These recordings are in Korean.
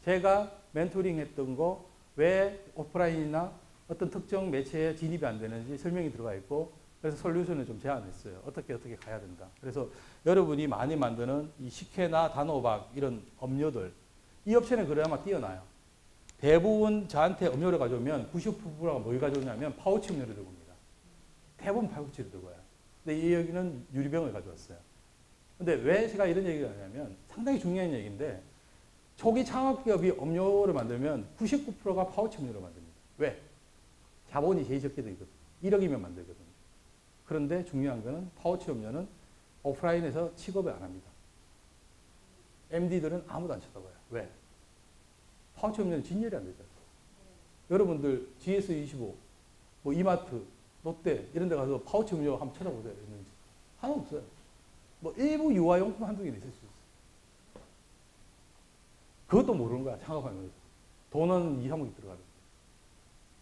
제가 멘토링 했던 거 왜 오프라인이나 어떤 특정 매체에 진입이 안 되는지 설명이 들어가 있고 그래서 솔루션을 좀 제안했어요. 어떻게 가야 된다. 그래서 여러분이 많이 만드는 이 식혜나 단호박 이런 음료들 이 업체는 그래야만 뛰어나요. 대부분 저한테 음료를 가져오면 90%가 뭘 가져오냐면 파우치 음료를 들고 옵니다. 대부분 파우치를 들고 와요. 근데 이 여기는 유리병을 가져왔어요. 근데 왜 제가 이런 얘기를 하냐면 상당히 중요한 얘기인데 초기 창업기업이 음료를 만들면 99%가 파우치 음료를 만듭니다. 왜? 자본이 제일 적게 들거든. 1억이면 만들거든요. 그런데 중요한 거는 파우치 음료는 오프라인에서 취급을 안 합니다. MD들은 아무도 안 쳐다봐요. 왜? 파우치 음료는 진열이 안 되잖아요. 여러분들 GS25, 뭐 이마트, 롯데 이런 데 가서 파우치 음료 한번 찾아보세요. 있는지. 하나 없어요. 뭐 일부 유아용품 한두 개는 있을 수 있어요. 그것도 모르는 거야. 창업하면서. 돈은 2, 3억이 들어가는 거야.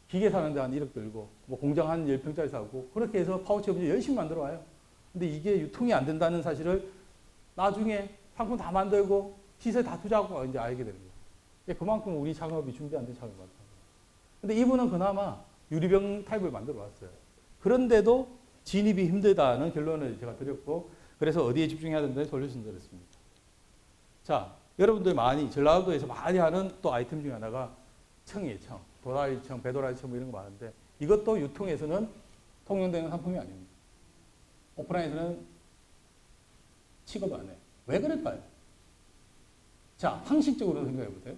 기계 사는데 한 1억 들고 뭐 공장 한 10평짜리 사고 그렇게 해서 파우치 음료 열심히 만들어 와요. 근데 이게 유통이 안 된다는 사실을 나중에 상품 다 만들고 시세 다 투자하고 이제 알게 되는 거예요. 그만큼 우리 창업이 준비 안 된 창업이 많다는 거예요. 근데 이분은 그나마 유리병 타입을 만들어 왔어요. 그런데도 진입이 힘들다는 결론을 제가 드렸고 그래서 어디에 집중해야 된다는 솔루션을 드렸습니다. 자, 여러분들 많이 전라도에서 많이 하는 또 아이템 중에 하나가 청이에요. 청. 도라지청, 배도라지청 뭐 이런 거 많은데 이것도 유통에서는 통용되는 상품이 아닙니다. 오프라인에서는 취급 안 해요. 왜 그럴까요? 자, 상식적으로 생각해 보세요.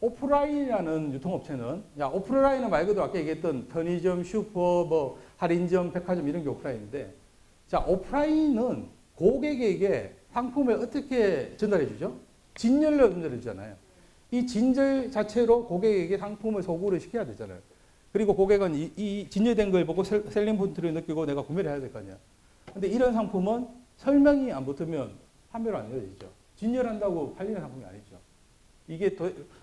오프라인이라는 유통업체는 오프라인은 말 그대로 아까 얘기했던 편의점, 슈퍼, 뭐 할인점, 백화점 이런 게 오프라인인데 자, 오프라인은 고객에게 상품을 어떻게 전달해 주죠? 진열로 전달해 주잖아요. 이 진절 자체로 고객에게 상품을 소구를 시켜야 되잖아요. 그리고 고객은 이 진열된 걸 보고 셀링 포인트를 느끼고 내가 구매를 해야 될 거 아니야. 근데 이런 상품은 설명이 안 붙으면 판매로 안 이어지죠. 진열한다고 팔리는 상품이 아니죠. 이게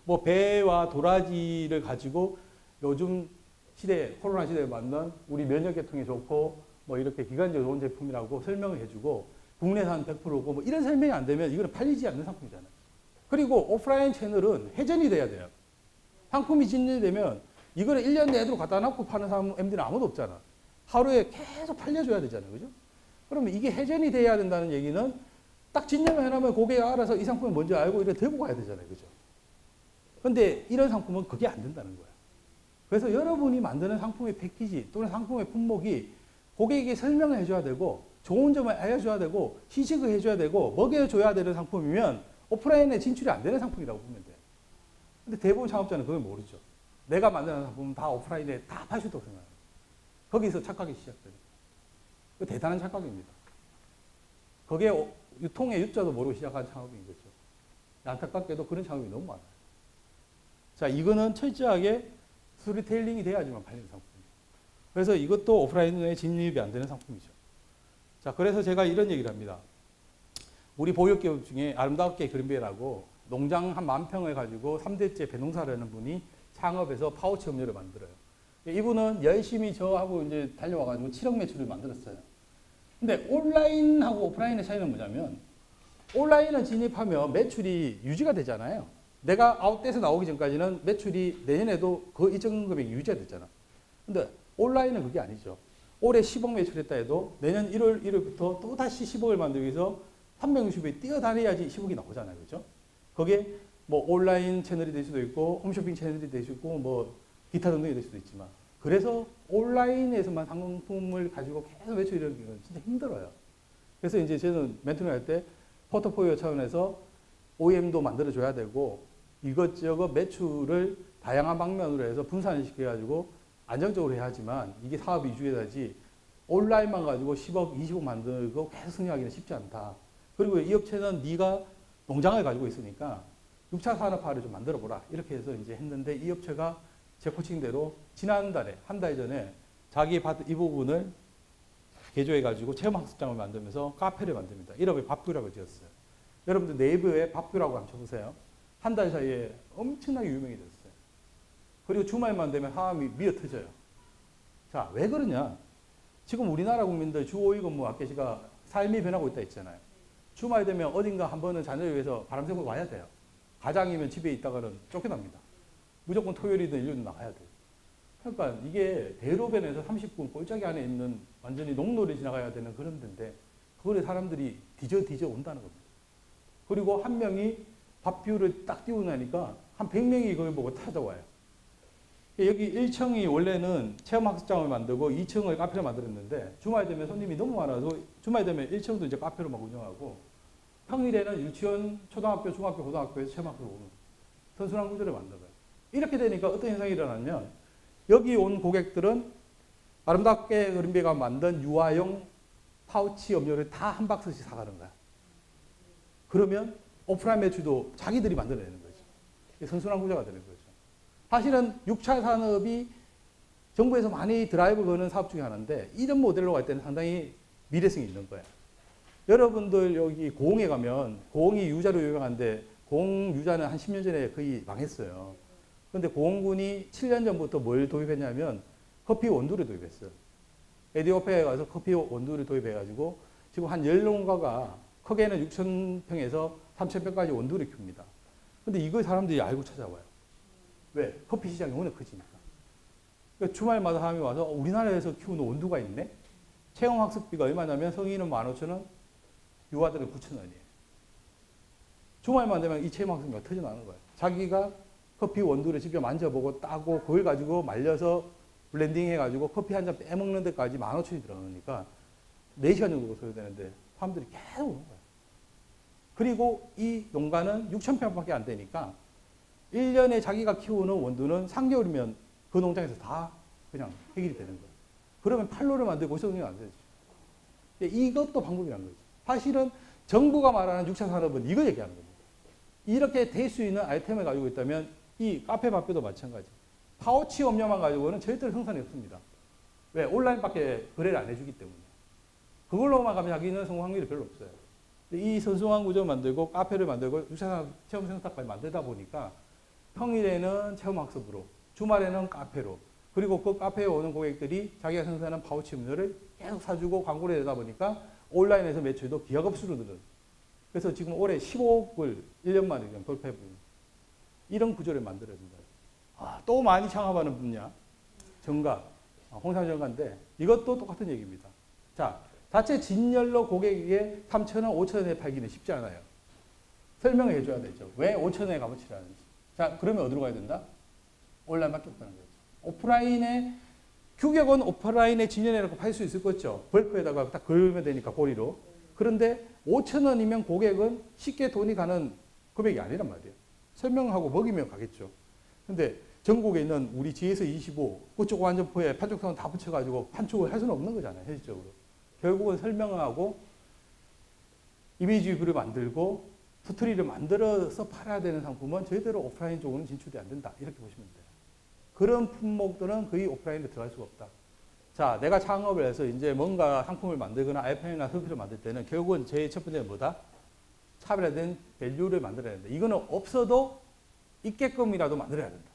뭐 배와 도라지를 가지고 요즘 시대, 코로나 시대에 맞는 우리 면역 계통에 좋고 뭐 이렇게 기관지에 좋은 제품이라고 설명을 해주고 국내산 100%고 뭐 이런 설명이 안 되면 이거는 팔리지 않는 상품이잖아요. 그리고 오프라인 채널은 회전이 돼야 돼요. 상품이 진열되면 이거를 1년 내로 갖다 놓고 파는 사람 MD는 아무도 없잖아. 하루에 계속 팔려줘야 되잖아요. 그죠? 그러면 이게 회전이 돼야 된다는 얘기는 딱 진열만 해놓으면 고객이 알아서 이 상품이 뭔지 알고 이렇게 들고 가야 되잖아요. 그죠? 근데 이런 상품은 그게 안 된다는 거예요. 그래서 여러분이 만드는 상품의 패키지 또는 상품의 품목이 고객에게 설명을 해줘야 되고 좋은 점을 알려줘야 되고 시식을 해줘야 되고 먹여줘야 되는 상품이면 오프라인에 진출이 안 되는 상품이라고 보면 돼요. 근데 대부분 창업자는 그걸 모르죠. 내가 만드는 상품은 다 오프라인에 다 팔 수 있다고 생각해요. 거기서 착각이 시작돼요. 대단한 착각입니다. 거기에 유통의 유자도 모르고 시작한 창업인 거죠. 안타깝게도 그런 창업이 너무 많아요. 자, 이거는 철저하게 스토리텔링이 돼야지만 팔리는 상품이에요. 그래서 이것도 오프라인에 진입이 안 되는 상품이죠. 자, 그래서 제가 이런 얘기를 합니다. 우리 보육기업 중에 아름답게 그린벨이라고 농장 한 10,000평을 가지고 3대째 배농사를 하는 분이 창업해서 파우치 음료를 만들어요. 이분은 열심히 저하고 이제 달려와가지고 7억 매출을 만들었어요. 근데 온라인하고 오프라인의 차이는 뭐냐면 온라인을 진입하면 매출이 유지가 되잖아요. 내가 아웃돼서 나오기 전까지는 매출이 내년에도 그 일정 금액이 유지가 됐잖아. 근데 온라인은 그게 아니죠. 올해 10억 매출했다 해도 내년 1월 1일부터 또 다시 10억을 만들기 위해서 360에 뛰어다녀야지 10억이 나오잖아요. 그죠? 거기에 뭐 온라인 채널이 될 수도 있고 홈쇼핑 채널이 될 수도 있고 뭐 기타 등등이 될 수도 있지만 그래서 온라인에서만 상품을 가지고 계속 매출 이루는 게 진짜 힘들어요. 그래서 이제 저는 멘토링 할 때 포트폴리오 차원에서 OEM도 만들어줘야 되고 이것저것 매출을 다양한 방면으로 해서 분산을 시켜가지고 안정적으로 해야 하지만 이게 사업이 유지해야지 온라인만 가지고 10억, 20억 만들고 계속 승리하기는 쉽지 않다. 그리고 이 업체는 네가 농장을 가지고 있으니까 6차 산업화를 좀 만들어보라. 이렇게 해서 이제 했는데 이 업체가 제 코칭대로 지난달에, 한 달 전에 자기 이 부분을 개조해가지고 체험학습장을 만들면서 카페를 만듭니다. 이름을 밥규라고 지었어요. 여러분들 네이버에 밥규라고 한번 쳐보세요. 한 달 사이에 엄청나게 유명해졌어요. 그리고 주말만 되면 사람이 미어터져요. 자, 왜 그러냐? 지금 우리나라 국민들 주 5일 근무 아까 삶이 변하고 있다 했잖아요. 주말 되면 어딘가 한 번은 자녀를 위해서 바람 쐬고 와야 돼요. 가장이면 집에 있다가는 쫓겨납니다. 무조건 토요일이든 일요일은 나가야 돼요. 그러니까 이게 대로변에서 30분 꼴짝이 안에 있는 완전히 농로를 지나가야 되는 그런 데인데 그거를 사람들이 뒤져 온다는 겁니다. 그리고 한 명이 밥 비율을 딱 띄우고 나니까 한 100명이 그걸 보고 찾아와요. 여기 1층이 원래는 체험학습장을 만들고 2층을 카페를 만들었는데 주말 되면 손님이 너무 많아서 주말 되면 1층도 이제 카페로 막 운영하고 평일에는 유치원, 초등학교, 중학교, 고등학교에서 체험학습을 오는 선순환 구조를 만들어요. 이렇게 되니까 어떤 현상이 일어나면 여기 온 고객들은 아름답게 그린비가 만든 유아용 파우치 음료를 다 한 박스씩 사가는 거야. 그러면 오프라인 매출도 자기들이 만들어내는 거죠. 선순환 구조가 되는 거죠. 사실은 6차 산업이 정부에서 많이 드라이브 거는 사업 중에 하나인데 이런 모델로 갈 때는 상당히 미래성이 있는 거예요. 여러분들 여기 고흥에 가면 고흥이 유자로 유명한데 고흥 유자는 한 10년 전에 거의 망했어요. 그런데 고흥군이 7년 전부터 뭘 도입했냐면 커피 원두를 도입했어요. 에디오피아에 가서 커피 원두를 도입해가지고 지금 한 10농가가 크게는 6,000평에서 3,000평까지 원두를 키웁니다. 근데 이걸 사람들이 알고 찾아와요. 왜? 커피 시장이 워낙 커지니까. 그러니까 주말마다 사람이 와서 우리나라에서 키우는 원두가 있네? 체험학습비가 얼마냐면 성인은 15,000원, 유아들은 9,000원이에요. 주말만 되면 이 체험학습비가 터져나오는 거예요. 자기가 커피 원두를 직접 만져보고 따고 그걸 가지고 말려서 블렌딩 해가지고 커피 한 잔 빼먹는 데까지 15,000원이 들어가니까 4시간 정도 소요되는데 사람들이 계속 오는 거예요. 그리고 이 농가는 6,000평밖에 안 되니까 1년에 자기가 키우는 원두는 3개월이면 그 농장에서 다 그냥 해결이 되는 거예요. 그러면 판로를 만들고 고소득이 안 되죠. 이것도 방법이라는 거죠. 사실은 정부가 말하는 6차 산업은 이거 얘기하는 겁니다. 이렇게 될 수 있는 아이템을 가지고 있다면 이 카페 밥표도 마찬가지. 파우치 음료만 가지고는 절대로 생산이 없습니다. 왜? 온라인밖에 거래를 안 해주기 때문에. 그걸로만 가면 자기는 성공 확률이 별로 없어요. 이 선순환 구조 만들고 카페를 만들고 6차 산업 체험 생산까지 만들다 보니까 평일에는 체험학습으로, 주말에는 카페로, 그리고 그 카페에 오는 고객들이 자기가 생산한 파우치 음료를 계속 사주고 광고를 내다 보니까 온라인에서 매출도 기하급수로 늘어요. 그래서 지금 올해 15억을 1년 만에 그냥 돌파해버립니다. 이런 구조를 만들어야 된다. 또 많이 창업하는 분야, 정가, 홍삼정가인데 이것도 똑같은 얘기입니다. 자, 자체 진열로 고객에게 3,000원, 5,000원에 팔기는 쉽지 않아요. 설명을 해줘야 되죠. 왜 5,000원에 값어치라는지. 자, 그러면 어디로 가야 된다? 온라인밖에 없다는 거죠. 오프라인에, 규격은 오프라인에 진열해놓고 팔 수 있을 거죠. 벌크에다가 딱 걸면 되니까 고리로. 그런데 5,000원이면 고객은 쉽게 돈이 가는 금액이 아니란 말이에요. 설명하고 먹이면 가겠죠. 근데 전국에 있는 우리 GS25, 그쪽 완전포에 판촉선 다 붙여가지고 판촉을 할 수는 없는 거잖아요. 현실적으로. 결국은 설명하고 이미지 뷰를 만들고 스토리를 만들어서 팔아야 되는 상품은 절대로 오프라인 쪽으로는 진출이 안 된다. 이렇게 보시면 돼요. 그런 품목들은 거의 오프라인에 들어갈 수가 없다. 자, 내가 창업을 해서 이제 뭔가 상품을 만들거나 아이템이나 서비스를 만들 때는 결국은 제일 첫 번째는 뭐다? 차별화된 밸류를 만들어야 된다. 이거는 없어도 있게끔이라도 만들어야 된다.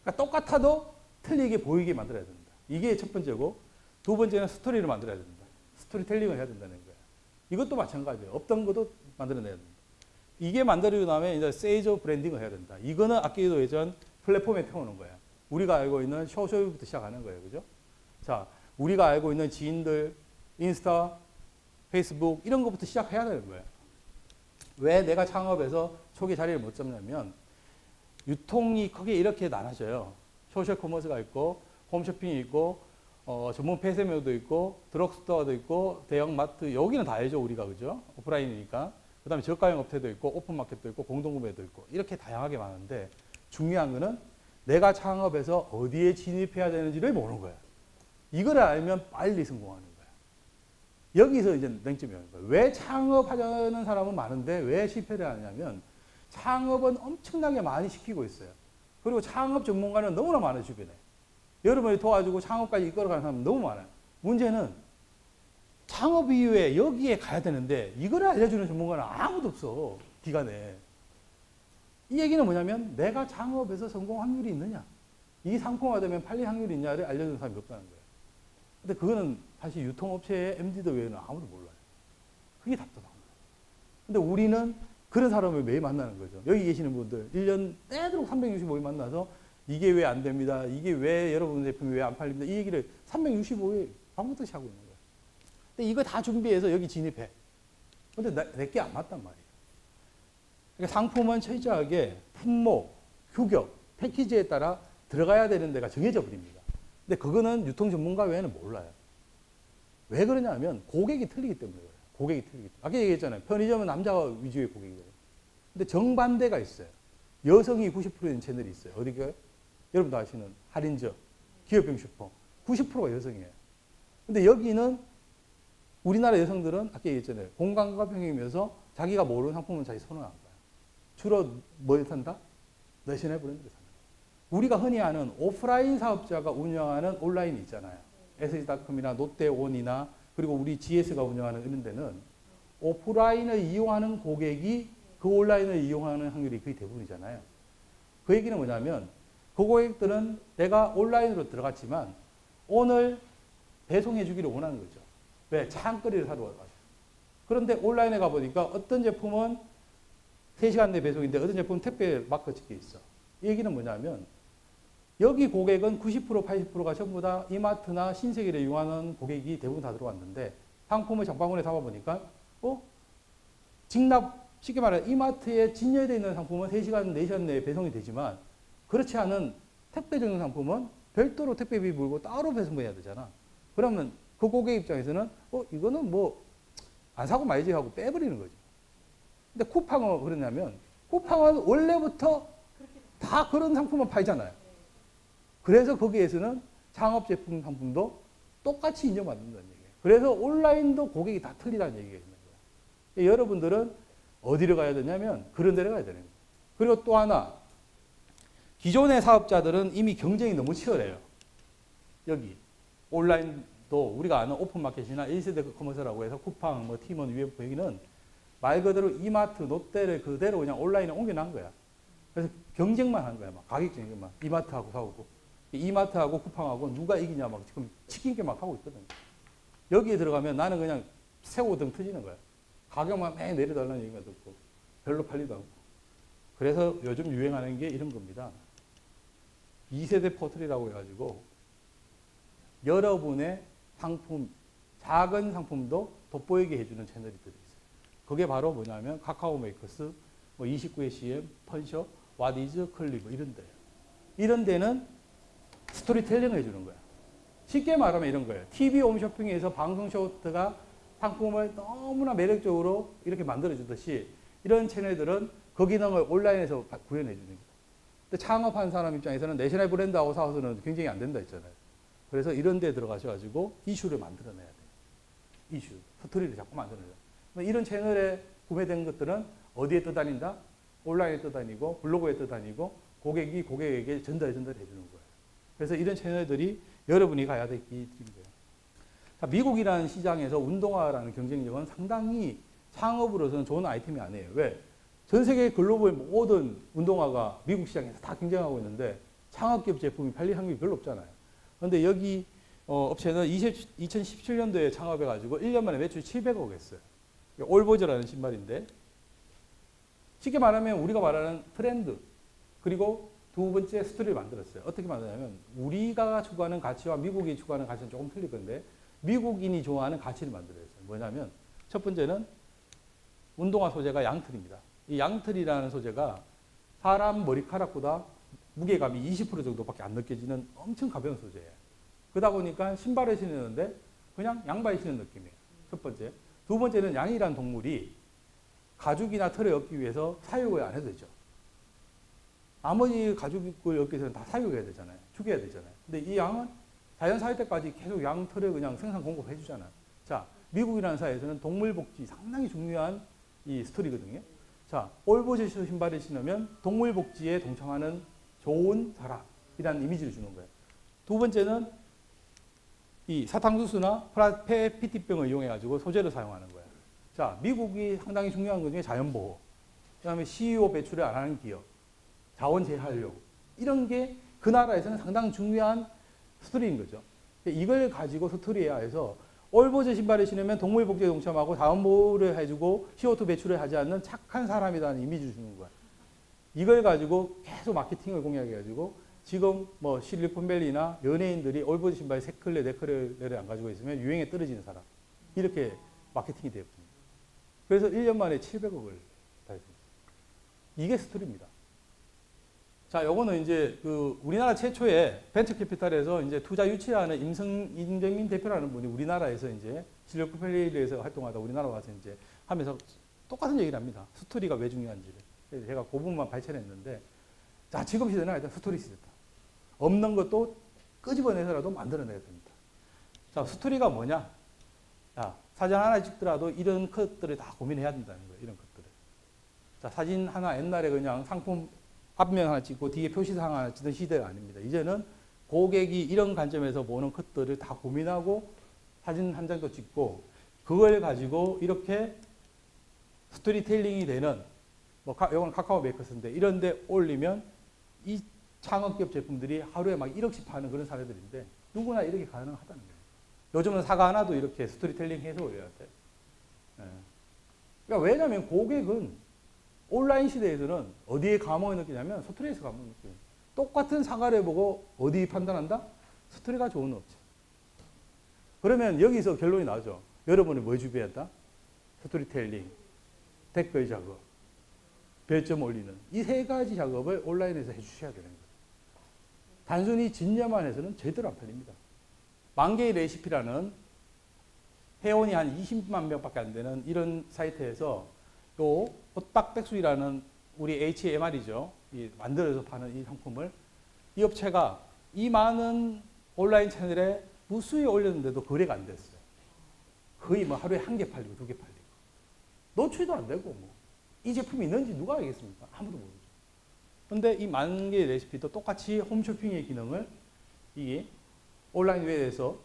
그러니까 똑같아도 틀리게 보이게 만들어야 된다. 이게 첫 번째고, 두 번째는 스토리를 만들어야 된다. 스토리텔링을 해야 된다는 거예요. 이것도 마찬가지예요. 없던 것도 만들어내야 된다. 이게 만들어지고 나면 이제 세이저 브랜딩을 해야 된다. 이거는 아끼도 예전 플랫폼에 태우는 거예요. 우리가 알고 있는 소셜부터 시작하는 거예요. 그죠? 자, 우리가 알고 있는 지인들, 인스타, 페이스북 이런 것부터 시작해야 되는 거예요. 왜 내가 창업해서 초기 자리를 못 잡냐면 유통이 크게 이렇게 나눠져요. 소셜 커머스가 있고 홈쇼핑이 있고 전문 폐쇄묘도 있고 드럭스토어도 있고 대형 마트 여기는 다 알죠 우리가 그죠? 오프라인이니까. 그 다음에 저가형 업체도 있고 오픈마켓도 있고 공동구매도 있고 이렇게 다양하게 많은데 중요한 거는 내가 창업해서 어디에 진입해야 되는지를 모르는 거야. 이걸 알면 빨리 성공하는 거야. 여기서 이제 맹점이 오는 거야. 왜 창업하려는 사람은 많은데 왜 실패를 하냐면 창업은 엄청나게 많이 시키고 있어요. 그리고 창업 전문가는 너무나 많아요, 주변에. 여러분이 도와주고 창업까지 이끌어가는 사람은 너무 많아요. 문제는 창업 이후에 여기에 가야 되는데 이걸 알려주는 전문가는 아무도 없어, 기관에. 이 얘기는 뭐냐면 내가 창업해서 성공 확률이 있느냐, 이 상품화되면 팔릴 확률이 있냐를 알려주는 사람이 없다는 거예요. 근데 그거는 사실 유통업체의 MD들 외에는 아무도 몰라요. 그게 답답한 거예요. 근데 우리는 그런 사람을 매일 만나는 거죠. 여기 계시는 분들 1년 떼도록 365일 만나서 이게 왜 안 됩니다. 이게 왜 여러분 제품이 왜 안 팔립니다. 이 얘기를 365일 밤부터씩 하고 있는 거예요. 근데 이거 다 준비해서 여기 진입해. 근데 내게 안 맞단 말이에요. 그러니까 상품은 철저하게 품목, 규격, 패키지에 따라 들어가야 되는 데가 정해져 버립니다. 근데 그거는 유통 전문가 외에는 몰라요. 왜 그러냐면 고객이 틀리기 때문에 그래요. 고객이 틀리기 때문에. 아까 얘기했잖아요. 편의점은 남자 위주의 고객이거든요. 근데 정반대가 있어요. 여성이 90%인 채널이 있어요. 어디가요? 여러분도 아시는 할인저, 기업용 슈퍼. 90%가 여성이에요. 근데 여기는 우리나라 여성들은 아까 얘기했잖아요. 공간과 평형이면서 자기가 모르는 상품은 자기 손을 안 봐요. 주로 뭘 산다? 내셔널 브랜드를 산다. 우리가 흔히 아는 오프라인 사업자가 운영하는 온라인이 있잖아요. SH닷컴이나 롯데온이나 그리고 우리 GS가 운영하는 이런 데는 오프라인을 이용하는 고객이 그 온라인을 이용하는 확률이 거의 대부분이잖아요. 그 얘기는 뭐냐면 그 고객들은 내가 온라인으로 들어갔지만 오늘 배송해 주기를 원하는 거죠. 왜? 차안거리를 사러 와가지고. 그런데 온라인에 가보니까 어떤 제품은 3시간 내 배송인데 어떤 제품은 택배 마크 찍혀 있어. 이 얘기는 뭐냐면 여기 고객은 90%, 80%가 전부 다 이마트나 신세계를 이용하는 고객이 대부분 다 들어왔는데 상품을 장바구니에 담아보니까 직납, 쉽게 말해 이마트에 진열되어 있는 상품은 3시간, 4시간 내에 배송이 되지만 그렇지 않은 택배 정도 상품은 별도로 택배비 물고 따로 배송해야 되잖아. 그러면 그 고객 입장에서는 이거는 뭐 안 사고 말지 하고 빼버리는 거죠. 근데 쿠팡은 그러냐면 쿠팡은 원래부터 다 그런 상품만 팔잖아요. 그래서 거기에서는 창업 제품 상품도 똑같이 인정받는다는 얘기예요. 그래서 온라인도 고객이 다 틀리다는 얘기가 있는 거예요. 여러분들은 어디로 가야 되냐면 그런 데로 가야 되는 거예요. 그리고 또 하나 기존의 사업자들은 이미 경쟁이 너무 치열해요. 여기 온라인도 우리가 아는 오픈마켓이나 1세대 커머스라고 해서 쿠팡, 뭐 티몬, UF 여기는 말 그대로 이마트, 롯데를 그대로 그냥 온라인에 옮겨놓은 거야. 그래서 경쟁만 한 거야. 막 가격 경쟁만. 이마트하고 싸우고. 이마트하고 쿠팡하고 누가 이기냐 막 지금 치킨게 막 하고 있거든. 여기에 들어가면 나는 그냥 새우등 터지는 거야. 가격만 매 내려달라는 얘기가 듣고 별로 팔리도 않고. 그래서 요즘 유행하는 게 이런 겁니다. 2세대 포털이라고 해가지고 여러분의 상품, 작은 상품도 돋보이게 해주는 채널이 들어있어요. 그게 바로 뭐냐면 카카오 메이커스, 뭐 29의 CM, 펀셔, 왓이즈, 클리브 이런 데예요. 이런 데는 스토리텔링을 해주는 거야. 쉽게 말하면 이런 거예요. TV 홈쇼핑에서 방송 쇼트가 상품을 너무나 매력적으로 이렇게 만들어주듯이 이런 채널들은 그 기능을 온라인에서 구현해 주는 거예요. 근데 창업한 사람 입장에서는 내셔널 브랜드하고 싸워서는 경쟁이 안 된다 했잖아요. 그래서 이런 데 들어가셔가지고 이슈를 만들어내야 돼요. 이슈, 스토리를 자꾸 만들어내야 돼요. 이런 채널에 구매된 것들은 어디에 떠다닌다? 온라인에 떠다니고 블로그에 떠다니고 고객이 고객에게 전달해 주는 거예요. 그래서 이런 채널들이 여러분이 가야 될 길이에요. 자, 미국이라는 시장에서 운동화라는 경쟁력은 상당히 창업으로서는 좋은 아이템이 아니에요. 왜? 전 세계 글로벌 모든 운동화가 미국 시장에서 다 경쟁하고 있는데 창업기업 제품이 팔릴 확률이 별로 없잖아요. 그런데 여기 업체는 2017년도에 창업해가지고 1년 만에 매출 700억 했어요. 올보저라는 신발인데 쉽게 말하면 우리가 말하는 트렌드 그리고 두 번째 스토리를 만들었어요. 어떻게 만드냐면 우리가 추구하는 가치와 미국이 추구하는 가치는 조금 틀릴 건데 미국인이 좋아하는 가치를 만들었어요. 뭐냐면 첫 번째는 운동화 소재가 양털입니다. 이 양털이라는 소재가 사람 머리카락보다 무게감이 20% 정도밖에 안 느껴지는 엄청 가벼운 소재예요. 그러다 보니까 신발을 신는데 그냥 양발 신는 느낌이에요. 첫 번째. 두 번째는 양이라는 동물이 가죽이나 털을 얻기 위해서 사육을 안 해도 되죠. 아무리 가죽을 얻기 위해서는 다 사육해야 되잖아요. 죽여야 되잖아요. 근데 이 양은 자연 사육 때까지 계속 양 털을 그냥 생산 공급해 주잖아요. 자, 미국이라는 사회에서는 동물 복지 상당히 중요한 이 스토리거든요. 자, 올보저 신발을 신으면 동물 복지에 동참하는 좋은 사람이라는 이미지를 주는 거예요. 두 번째는 이 사탕수수나 페티병을 이용해가지고 소재를 사용하는 거예요. 자, 미국이 상당히 중요한 것 중에 자연보호, 그 다음에 CEO 배출을 안 하는 기업, 자원 재활용, 이런 게 그 나라에서는 상당히 중요한 스토리인 거죠. 이걸 가지고 스토리해야 해서 올버저 신발을 신으면 동물복지에 동참하고 다운보를 해주고 CO2 배출을 하지 않는 착한 사람이라는 이미지를 주는 거야. 이걸 가지고 계속 마케팅을 공략해가지고 지금 뭐 실리콘밸리나 연예인들이 올버저 신발 3컬레, 4컬레를 안 가지고 있으면 유행에 떨어지는 사람. 이렇게 마케팅이 되었습니다. 그래서 1년 만에 700억을 달성했습니다. 이게 스토리입니다. 자, 요거는 이제 그 우리나라 최초의 벤처 캐피탈에서 이제 투자 유치하는 임정민 대표라는 분이 우리나라에서 이제 실리콘밸리에서 활동하다 우리나라 와서 이제 하면서 똑같은 얘기를 합니다. 스토리가 왜 중요한지를. 그래서 제가 그 부분만 발췌했는데, 자, 지금 시대는 하여튼 스토리 시대다. 없는 것도 끄집어내서라도 만들어내야 됩니다. 자, 스토리가 뭐냐? 야, 사진 하나 찍더라도 이런 것들을 다 고민해야 된다는 거예요. 이런 것들을. 자, 사진 하나 옛날에 그냥 상품 앞면 하나 찍고 뒤에 표시사항 하나 찍던 시대가 아닙니다. 이제는 고객이 이런 관점에서 보는 것들을 다 고민하고 사진 한 장도 찍고 그걸 가지고 이렇게 스토리텔링이 되는 뭐 이건 카카오 메이커스인데 이런 데 올리면 이 창업기업 제품들이 하루에 막 1억씩 파는 그런 사례들인데 누구나 이렇게 가능하다는 거예요. 요즘은 사과 하나도 이렇게 스토리텔링 해서 올려야 돼요. 네. 그러니까 왜냐하면 고객은 온라인 시대에서는 어디에 감흥을 느끼냐면 스토리에서 감흥을 느껴요. 똑같은 사과를 보고 어디 판단한다? 스토리가 좋은 업체. 그러면 여기서 결론이 나오죠. 여러분이 뭐 준비했다? 스토리텔링, 댓글 작업, 별점 올리는 이 3가지 작업을 온라인에서 해주셔야 되는 거예요. 단순히 진여만 해서는 제대로 안 팔립니다. 만개의 레시피라는 회원이 한 20만 명밖에 안 되는 이런 사이트에서 또 호딱백숙이라는 우리 HMR이죠. 만들어서 파는 이 상품을 이 업체가 이 많은 온라인 채널에 무수히 올렸는데도 거래가 안 됐어요. 거의 뭐 하루에 1개 팔리고 2개 팔리고. 노출도 안 되고 뭐. 이 제품이 있는지 누가 알겠습니까? 아무도 모르죠. 근데 이 만개의 레시피도 똑같이 홈쇼핑의 기능을 이게 온라인 웹에서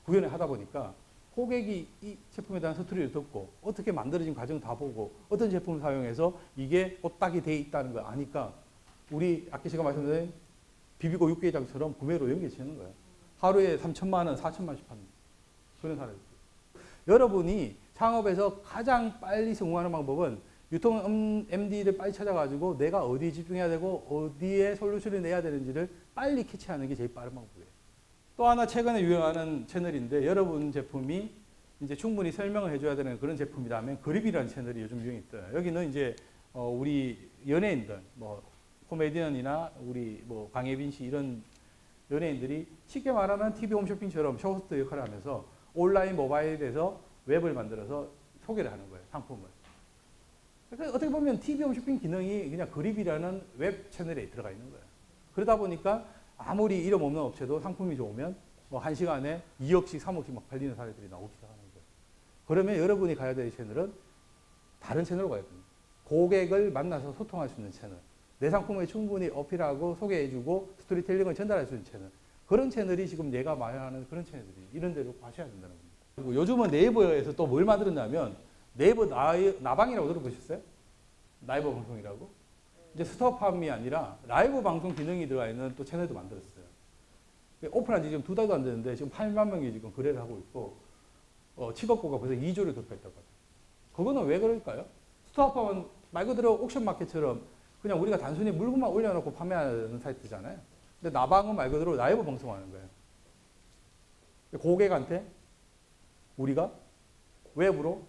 구현을 하다 보니까 고객이 이 제품에 대한 스토리를 듣고 어떻게 만들어진 과정 다 보고 어떤 제품을 사용해서 이게 오딱이 돼 있다는 걸 아니까 우리 아까 제가 말씀드린 비비고 육개장처럼 구매로 연결되는 거예요. 하루에 3천만 원, 4천만 원씩 받는 그런 사례들. 여러분이 창업에서 가장 빨리 성공하는 방법은 유통 MD를 빨리 찾아가지고 내가 어디에 집중해야 되고 어디에 솔루션을 내야 되는지를 빨리 캐치하는 게 제일 빠른 방법이에요. 또 하나 최근에 유행하는 채널인데 여러분 제품이 이제 충분히 설명을 해줘야 되는 그런 제품이라면 그립이라는 채널이 요즘 유행이 있어요. 여기는 이제 우리 연예인들, 뭐 코미디언이나 우리 뭐 강예빈 씨 이런 연예인들이 쉽게 말하면 TV 홈쇼핑처럼 쇼호스트 역할을 하면서 온라인 모바일에서 웹을 만들어서 소개를 하는 거예요. 상품을. 그러니까 어떻게 보면 TV 홈쇼핑 기능이 그냥 그립이라는 웹 채널에 들어가 있는 거예요. 그러다 보니까 아무리 이름 없는 업체도 상품이 좋으면 뭐 1시간에 2억씩, 3억씩 막 팔리는 사례들이 나오기 시작하는 거예요. 그러면 여러분이 가야 될 채널은 다른 채널로 가야 됩니다. 고객을 만나서 소통할 수 있는 채널. 내 상품을 충분히 어필하고 소개해주고 스토리텔링을 전달할 수 있는 채널. 그런 채널이 지금 얘가 마련하는 그런 채널들이 이런 데로 가셔야 된다는 겁니다. 그리고 요즘은 네이버에서 또 뭘 만들었냐면 네이버 나방이라고 들어보셨어요? 라이브 방송이라고? 이제 스톱함이 아니라 라이브 방송 기능이 들어가 있는 또 채널도 만들었어요. 오픈한 지 지금 2달도 안 됐는데 지금 8만 명이 지금 거래를 하고 있고 취급고가 벌써 2조를 돌파했다고 하죠. 그거는 왜 그럴까요? 스톱함은 말 그대로 옥션 마켓처럼 그냥 우리가 단순히 물건만 올려놓고 판매하는 사이트잖아요. 근데 나방은 말 그대로 라이브 방송하는 거예요. 고객한테 우리가 웹으로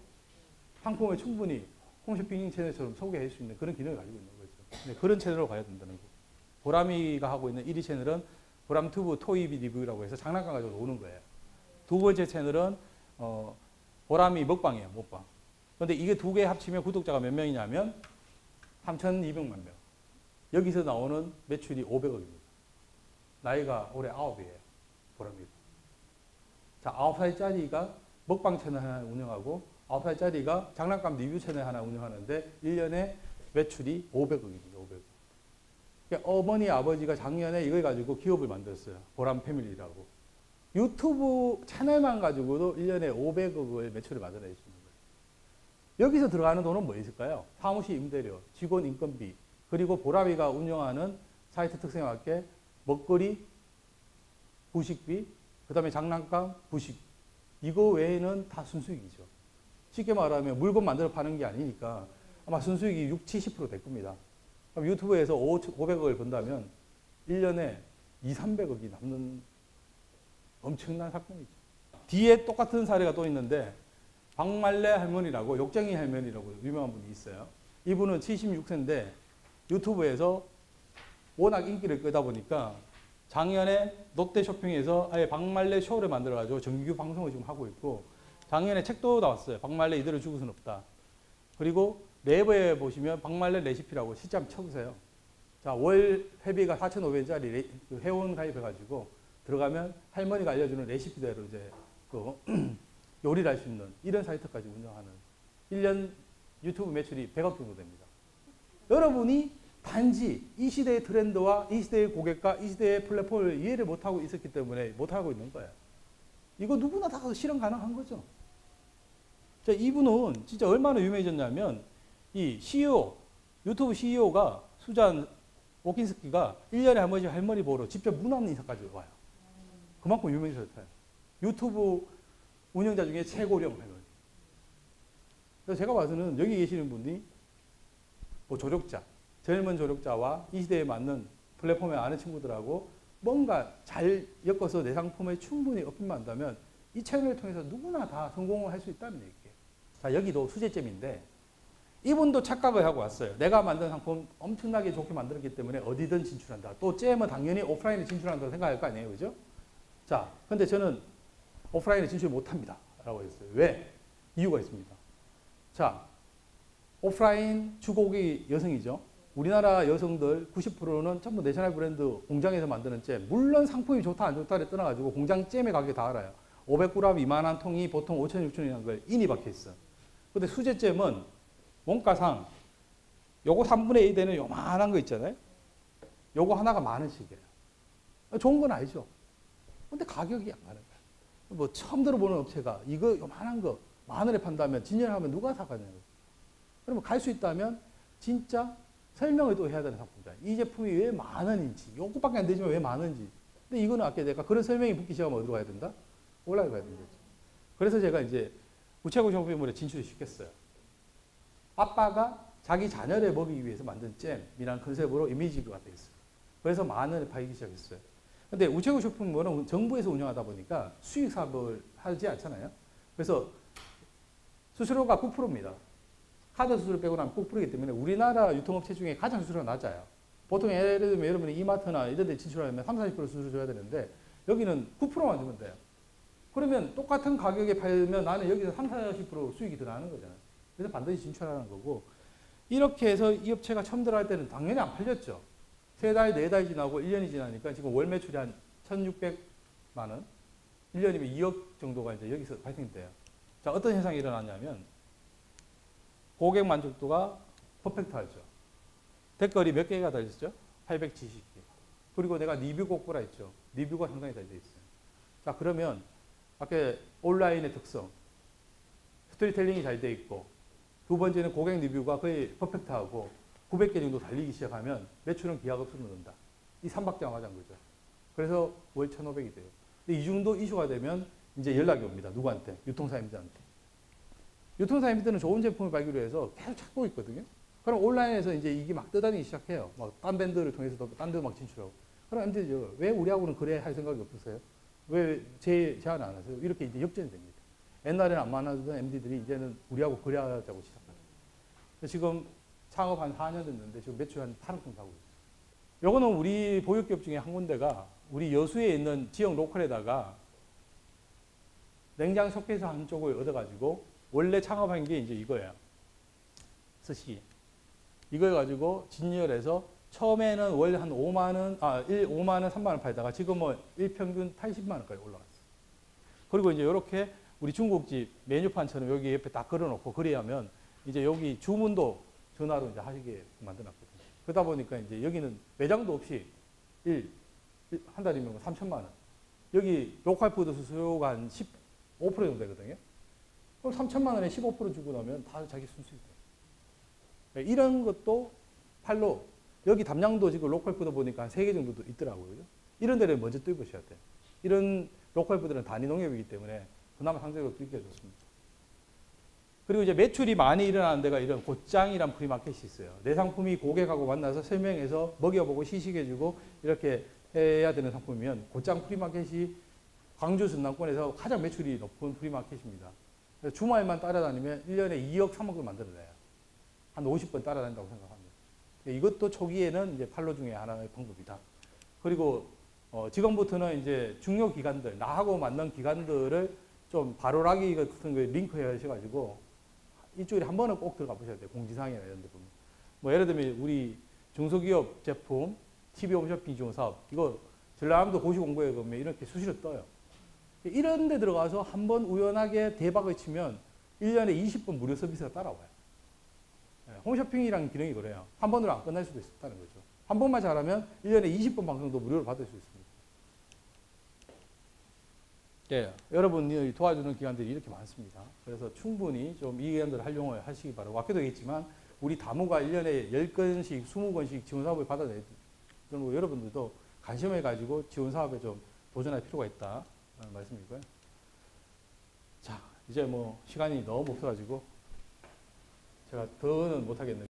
상품을 충분히 홈쇼핑 채널처럼 소개할 수 있는 그런 기능을 가지고 있는 거죠. 네, 그런 채널로 가야 된다는 거고. 보람이가 하고 있는 1위 채널은 보람튜브 토이비 리뷰라고 해서 장난감 가지고 노는 거예요. 두 번째 채널은 보람이 먹방이에요. 먹방. 그런데 이게 두 개 합치면 구독자가 몇 명이냐면 3,200만 명. 여기서 나오는 매출이 500억입니다. 나이가 올해 9이에요. 보람이가. 자, 9살짜리가 먹방 채널 하나 운영하고 9살짜리가 장난감 리뷰 채널 하나 운영하는데 1년에 매출이 500억입니다. 500억. 그러니까 어머니, 아버지가 작년에 이걸 가지고 기업을 만들었어요. 보람 패밀리라고. 유튜브 채널만 가지고도 1년에 500억을 매출을 만들어낼 수 있는 거예요. 여기서 들어가는 돈은 뭐 있을까요? 사무실 임대료, 직원 인건비, 그리고 보람이가 운영하는 사이트 특성에 맞게 먹거리, 부식비, 그 다음에 장난감, 부식, 이거 외에는 다 순수익이죠. 쉽게 말하면 물건 만들어 파는 게 아니니까 아마 순수익이 60, 70%될 겁니다. 그럼 유튜브에서 500억을 번다면 1년에 2, 300억이 남는 엄청난 사건이죠. 뒤에 똑같은 사례가 또 있는데 박말래 할머니라고 욕쟁이 할머니라고 유명한 분이 있어요. 이분은 76세인데 유튜브에서 워낙 인기를 끄다 보니까 작년에 롯데쇼핑에서 아예 박말래 쇼를 만들어가지고 정규 방송을 지금 하고 있고 작년에 책도 나왔어요. 박말래 이대로 죽을 수는 없다. 그리고 네이버에 보시면 박말래 레시피라고 실제 한번 쳐보세요. 자, 월 회비가 4,500원짜리 회원 가입해가지고 들어가면 할머니가 알려주는 레시피대로 이제 그 요리를 할 수 있는 이런 사이트까지 운영하는 1년 유튜브 매출이 100억 정도 됩니다. 여러분이 단지 이 시대의 트렌드와 이 시대의 고객과 이 시대의 플랫폼을 이해를 못하고 있었기 때문에 못하고 있는 거예요. 이거 누구나 다 실현 가능한 거죠. 자, 이분은 진짜 얼마나 유명해졌냐면 이 CEO, 유튜브 CEO가 수잔 오킨스키가 1년에 한 번씩 할머니 보러 직접 문안 인사까지 와요. 그만큼 유명해졌어요. 유튜브 운영자 중에 최고령 할머니. 그래서 제가 봐서는 여기 계시는 분이 뭐 조력자, 젊은 조력자와 이 시대에 맞는 플랫폼에 아는 친구들하고 뭔가 잘 엮어서 내 상품에 충분히 어필만 한다면 이 채널을 통해서 누구나 다 성공을 할 수 있다는 얘기예요. 자, 여기도 수제점인데 이분도 착각을 하고 왔어요. 내가 만든 상품 엄청나게 좋게 만들었기 때문에 어디든 진출한다. 또 잼은 당연히 오프라인에 진출한다고 생각할 거 아니에요. 그죠? 자, 근데 저는 오프라인에 진출 못합니다. 라고 했어요. 왜? 이유가 있습니다. 자, 오프라인 주고객이 여성이죠. 우리나라 여성들 90%는 전부 내셔널 브랜드 공장에서 만드는 잼. 물론 상품이 좋다 안 좋다를 떠나가지고 공장 잼의 가격이 다 알아요. 500g 이만한 통이 보통 5천, 6천이라는 걸 인이 박혀 있어. 근데 수제잼은 원가상 요거 3분의 1 되는 요만한 거 있잖아요. 요거 하나가 10,000원씩이에요. 좋은 건 알죠. 근데 가격이 안 가는 거야. 뭐 처음 들어보는 업체가 이거 요만한 거 10,000원에 판다면 진열하면 누가 사가냐고. 그러면 갈 수 있다면 진짜 설명을 또 해야 되는 상품이다. 이 제품이 왜 10,000원인지, 요거밖에 안 되지만 왜 10,000원인지. 근데 이거는 아까 내가 그런 설명이 붙기 시작하면 어디로 가야 된다? 온라인 가야 된다. 그래서 제가 이제 우체국 쇼핑몰에 진출을 시켰어요. 아빠가 자기 자녀를 먹이기 위해서 만든 잼이라는 컨셉으로 이미지가 되어 있어요. 그래서 10,000원에 팔기 시작했어요. 근데 우체국 쇼핑몰은 정부에서 운영하다 보니까 수익 사업을 하지 않잖아요. 그래서 수수료가 9%입니다. 카드 수수료 빼고 나면 9%이기 때문에 우리나라 유통업체 중에 가장 수수료가 낮아요. 보통 예를 들면 여러분이 이마트나 이런 데 진출하려면 30, 40% 수수료 줘야 되는데 여기는 9%만 주면 돼요. 그러면 똑같은 가격에 팔면 나는 여기서 30, 40% 수익이 더 나는 거잖아요. 그래서 반드시 진출하는 거고 이렇게 해서 이 업체가 처음 들어갈 때는 당연히 안 팔렸죠. 3달, 4달 지나고 1년이 지나니까 지금 월 매출이 한 1,600만 원, 1년이면 2억 정도가 이제 여기서 발생돼요. 자, 어떤 현상이 일어나냐면 고객 만족도가 퍼펙트하죠. 댓글이 몇 개가 달렸죠? 870개. 그리고 내가 리뷰 곡보라 했죠. 리뷰가 상당히 잘 돼 있어요. 자, 그러면 아까 온라인의 특성, 스토리텔링이 잘 돼 있고 두 번째는 고객 리뷰가 거의 퍼펙트하고 900개 정도 달리기 시작하면 매출은 기하급수로 는다. 이 3박자가 맞은 거죠. 그래서 월 1,500이 돼요. 근데 이 정도 이슈가 되면 이제 연락이 옵니다. 누구한테? 유통사님들한테. 유통사님들은 좋은 제품을 발견을 해서 계속 찾고 있거든요. 그럼 온라인에서 이제 이게 막 떠다니기 시작해요. 막 딴 밴드를 통해서도 딴 데도 막 진출하고. 그럼 MD죠. 왜 우리하고는 그래 할 생각이 없으세요? 왜 제안 안 하세요? 이렇게 이제 역전이 됩니다. 옛날에는 안 만나던 MD들이 이제는 우리하고 거래하자고 시작합니다. 지금 창업 한 4년 됐는데 지금 매출 한 8억 정도 하고 있어요. 요거는 우리 보육기업 중에 한 군데가 우리 여수에 있는 지역 로컬에다가 냉장 쇼케이스 한쪽을 얻어가지고 원래 창업한 게 이제 이거예요. 스시. 이걸 가지고 진열해서 처음에는 월 한 5만 원, 5만 원, 3만 원 팔다가 지금은 일평균 80만 원까지 올라갔어요. 그리고 이제 이렇게 우리 중국집 메뉴판처럼 여기 옆에 딱 걸어놓고 그래야면 이제 여기 주문도 전화로 이제 하시게 만들어놨거든요. 그러다 보니까 이제 여기는 매장도 없이 한 달이면 3천만 원. 여기 로컬 푸드 수수료가 한 15% 정도 되거든요. 그럼 3천만 원에 15% 주고 나면 다 자기 순수익 돼요. 이런 것도 팔로 여기 담양도 지금 로컬 푸드 보니까 한 3개 정도도 있더라고요. 그죠? 이런 데를 먼저 뚫으셔야 돼요. 이런 로컬 푸드는 단위 농협이기 때문에 그나마 상대적으로 뛰기가 좋습니다. 그리고 이제 매출이 많이 일어나는 데가 이런 곧장이란 프리마켓이 있어요. 내 상품이 고객하고 만나서 설명해서 먹여보고 시식해주고 이렇게 해야 되는 상품이면 곧장 프리마켓이 광주 전남권에서 가장 매출이 높은 프리마켓입니다. 그래서 주말만 따라다니면 1년에 2억, 3억을 만들어내요. 한 50번 따라다닌다고 생각합니다. 이것도 초기에는 이제 판로 중에 하나의 방법이다. 그리고 지금부터는 이제 중요 기관들, 나하고 맞는 기관들을 좀 바로라기 같은 거 링크해 하셔가지고 일주일에 한 번은 꼭 들어가 보셔야 돼요. 공지사항이나 이런 데 보면. 뭐 예를 들면 우리 중소기업 제품, TV 홈쇼핑 지원 사업, 이거 전라남도 고시공고에 보면 이렇게 수시로 떠요. 이런 데 들어가서 한 번 우연하게 대박을 치면 1년에 20번 무료 서비스가 따라와요. 홈쇼핑이라는 기능이 그래요. 한 번으로 안 끝날 수도 있다는 거죠. 한 번만 잘하면 1년에 20번 방송도 무료로 받을 수 있습니다. 예, 여러분이 도와주는 기관들이 이렇게 많습니다. 그래서 충분히 좀 이 기관들을 활용을 하시기 바라고, 아껴도 되겠지만 우리 다무가 1년에 10건씩, 20건씩 지원 사업을 받아내는 거 여러분들도 관심을 가지고 지원 사업에 좀 도전할 필요가 있다. 라는 말씀이고요. 자, 이제 뭐 시간이 너무 없어가지고 제가 더는 못하겠네요.